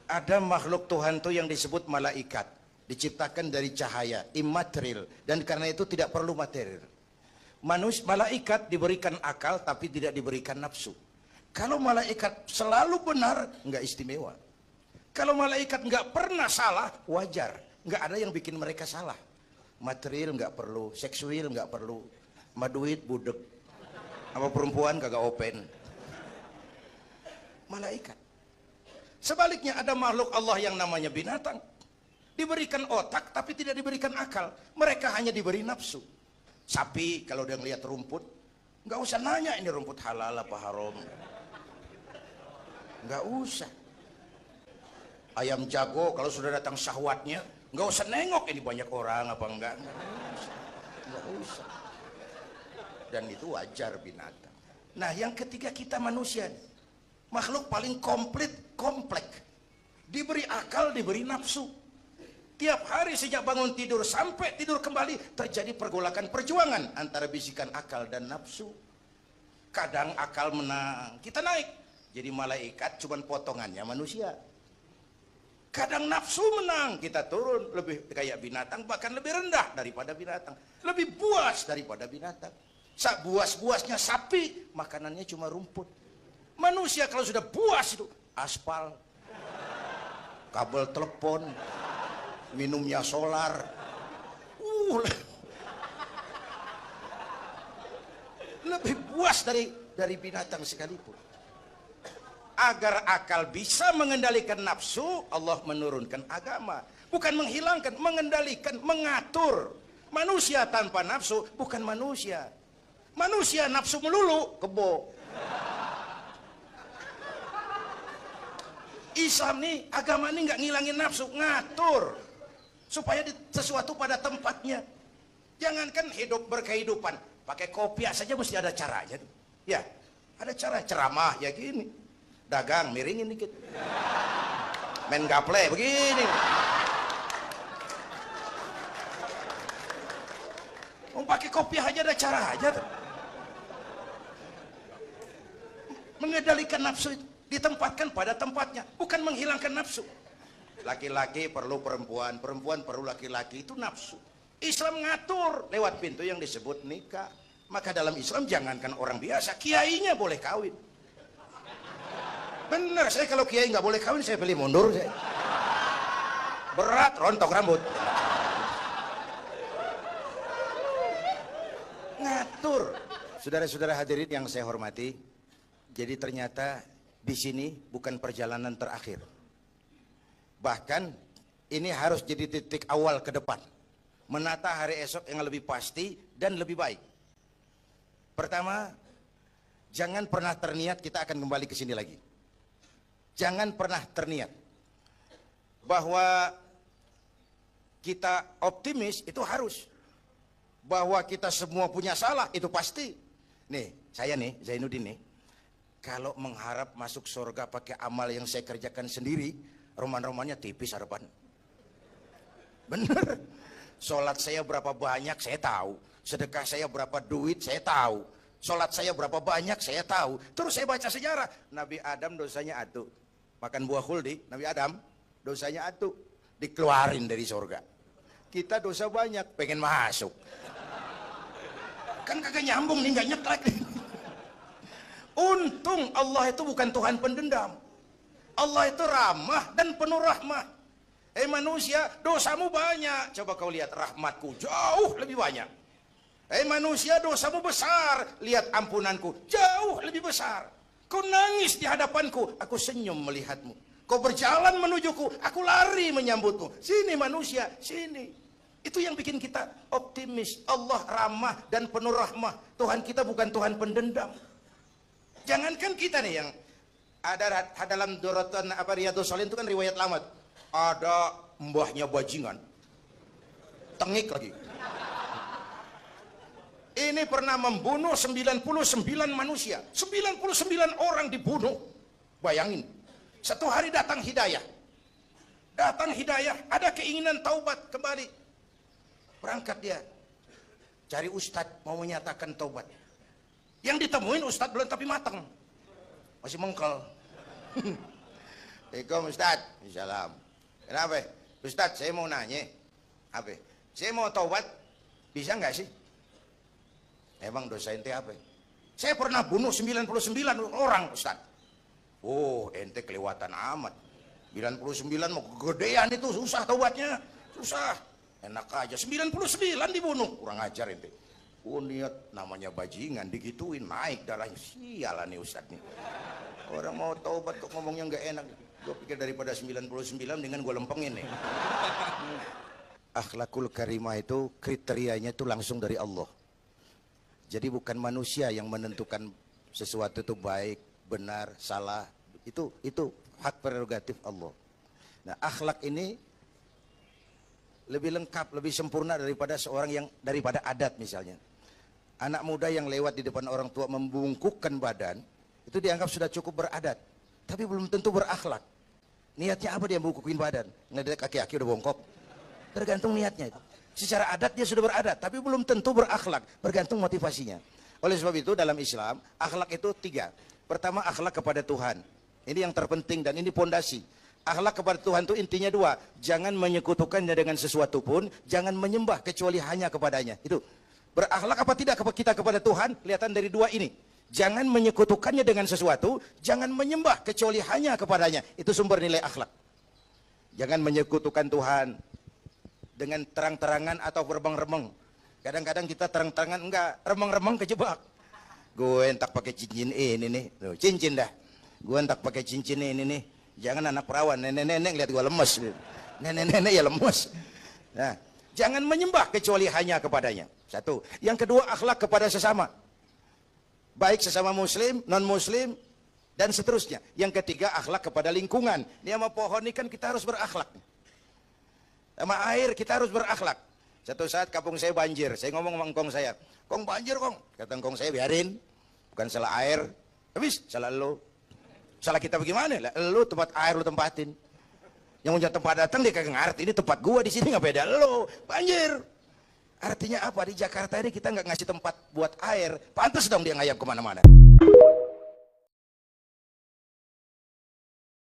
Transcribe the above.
Ada makhluk Tuhan tuh yang disebut malaikat, diciptakan dari cahaya, immaterial, dan karena itu tidak perlu material. Malaikat diberikan akal tapi tidak diberikan nafsu. Kalau malaikat selalu benar, nggak istimewa. Kalau malaikat nggak pernah salah, wajar. Nggak ada yang bikin mereka salah. Material nggak perlu, seksual nggak perlu, sama duit budek, sama perempuan kagak open. Malaikat. Sebaliknya ada makhluk Allah yang namanya binatang. Diberikan otak tapi tidak diberikan akal. Mereka hanya diberi nafsu. Sapi kalau dia ngelihat rumput, nggak usah nanya ini rumput halal apa haram. Nggak usah. Ayam jago kalau sudah datang syahwatnya, nggak usah nengok ini banyak orang apa enggak. Nggak usah. Dan itu wajar binatang. Nah yang ketiga kita manusia, makhluk paling kompleks, diberi akal, diberi nafsu. Tiap hari sejak bangun tidur sampai tidur kembali terjadi pergolakan perjuangan antara bisikan akal dan nafsu. Kadang akal menang, kita naik jadi malaikat, cuman potongannya manusia. Kadang nafsu menang, kita turun lebih kayak binatang, bahkan lebih rendah daripada binatang, lebih buas daripada binatang. Buas-buasnya sapi, makanannya cuma rumput. Manusia kalau sudah buas itu aspal, kabel telepon, minumnya solar. Lebih buas dari binatang sekalipun. Agar akal bisa mengendalikan nafsu, Allah menurunkan agama. Bukan menghilangkan, mengendalikan, mengatur. Manusia tanpa nafsu bukan manusia. Manusia nafsu melulu, kebo. Islam nih, agama ini nggak ngilangin nafsu, ngatur supaya sesuatu pada tempatnya. Jangankan hidup berkehidupan, pakai kopiah saja mesti ada caranya. Ya, ada cara ceramah ya gini. Dagang miringin dikit. Main gaple begini. Mau pakai kopiah aja ada cara aja. Mengendalikan nafsu itu ditempatkan pada tempatnya, bukan menghilangkan nafsu. Laki-laki perlu perempuan, perempuan perlu laki-laki, itu nafsu. Islam ngatur lewat pintu yang disebut nikah. Maka dalam Islam jangankan orang biasa, kiainya boleh kawin. Bener, saya kalau kiai nggak boleh kawin saya pilih mundur. Saya. Berat, rontok rambut. Ngatur. Saudara-saudara hadirin yang saya hormati, jadi ternyata di sini bukan perjalanan terakhir. Bahkan ini harus jadi titik awal ke depan. Menata hari esok yang lebih pasti dan lebih baik. Pertama, jangan pernah terniat kita akan kembali ke sini lagi. Jangan pernah terniat bahwa kita optimis itu harus. Bahwa kita semua punya salah itu pasti. Nih, saya nih, Zainuddin nih, kalau mengharap masuk surga pakai amal yang saya kerjakan sendiri, roman-romannya tipis harapan. Bener. Sholat saya berapa banyak saya tahu. Sedekah saya berapa duit saya tahu. Sholat saya berapa banyak saya tahu. Terus saya baca sejarah. Nabi Adam dosanya atuh. Makan buah khuldi, Nabi Adam dosanya atuh. Dikeluarin dari surga. Kita dosa banyak, pengen masuk. Kan kagak nyambung nih, nggak nyetlek nih. Untung Allah itu bukan Tuhan pendendam. Allah itu ramah dan penuh rahmah. Manusia, dosamu banyak. Coba kau lihat rahmatku jauh lebih banyak. Manusia, dosamu besar. Lihat ampunanku jauh lebih besar. Kau nangis di hadapanku, aku senyum melihatmu. Kau berjalan menujuku, aku lari menyambutmu. Sini manusia, sini. Itu yang bikin kita optimis. Allah ramah dan penuh rahmah. Tuhan kita bukan Tuhan pendendam. Jangankan kita nih yang ada dalam Dorotan Riyadhus Shalihin itu kan riwayat lama. Ada mbahnya bajingan. Tengik lagi. Ini pernah membunuh 99 manusia. 99 orang dibunuh. Bayangin. Satu hari datang hidayah. Datang hidayah. Ada keinginan taubat kembali. Berangkat dia. Cari ustadz mau menyatakan taubat. Yang ditemuin ustadz belum tapi matang. Masih mengkel. Assalamualaikum Ustaz. Salam. Kenapa? Ustaz, saya mau nanya. Apa? Saya mau taubat. Bisa nggak sih? Emang dosa ente apa? Saya pernah bunuh 99 orang, Ustaz. Oh, ente kelewatan amat. 99 mau kegedean itu, susah taubatnya. Susah. Enak aja, 99 dibunuh. Kurang ajar ente. Oh, niat namanya bajingan, digituin, naik darahnya. Sialan nih Ustaz nih. Orang mau taubat kok ngomongnya nggak enak. Gue pikir daripada 99 dengan gue lempengin nih. Akhlakul karimah itu kriterianya itu langsung dari Allah. Jadi bukan manusia yang menentukan sesuatu itu baik, benar, salah. Itu hak prerogatif Allah. Nah, akhlak ini lebih lengkap, lebih sempurna daripada daripada adat misalnya. Anak muda yang lewat di depan orang tua membungkukkan badan, itu dianggap sudah cukup beradat, tapi belum tentu berakhlak. Niatnya apa dia bungkukin badan? Ngedek kaki-kaki udah bongkok. Tergantung niatnya itu. Secara adat dia sudah beradat, tapi belum tentu berakhlak. Bergantung motivasinya. Oleh sebab itu dalam Islam, akhlak itu 3. Pertama, akhlak kepada Tuhan. Ini yang terpenting dan ini pondasi. Akhlak kepada Tuhan itu intinya 2. Jangan menyekutukannya dengan sesuatu pun, jangan menyembah kecuali hanya kepadanya. Itu. Berakhlak apa tidak kita kepada Tuhan? Kelihatan dari 2 ini. Jangan menyekutukannya dengan sesuatu, jangan menyembah kecuali hanya kepadanya. Itu sumber nilai akhlak. Jangan menyekutukan Tuhan dengan terang-terangan atau remeng-remeng. Kadang-kadang kita terang-terangan enggak, remeng-remeng kejebak. Gue entak pakai cincin ini nih, tuh, cincin dah. Gue entak pakai cincin ini nih. Jangan anak perawan, nenek-nenek lihat gue lemes. Nenek-nenek ya lemes. Nah, jangan menyembah kecuali hanya kepadanya. 1. Yang kedua, akhlak kepada sesama. Baik sesama muslim, non-muslim, dan seterusnya. Yang ketiga, akhlak kepada lingkungan. Ini sama pohon ini kan kita harus berakhlak. Sama air kita harus berakhlak. Satu saat kampung saya banjir. Saya ngomong sama engkong saya. Kong banjir kong. Kata engkong saya, biarin. Bukan salah air. Habis, salah lo. Salah kita bagaimana? Lo tempat air lo tempatin. Yang punya tempat datang dia kagak ngerti. Ini tempat gua di sini nggak beda lo. Banjir. Artinya apa? Di Jakarta ini kita nggak ngasih tempat buat air. Pantas dong dia ngayap kemana-mana.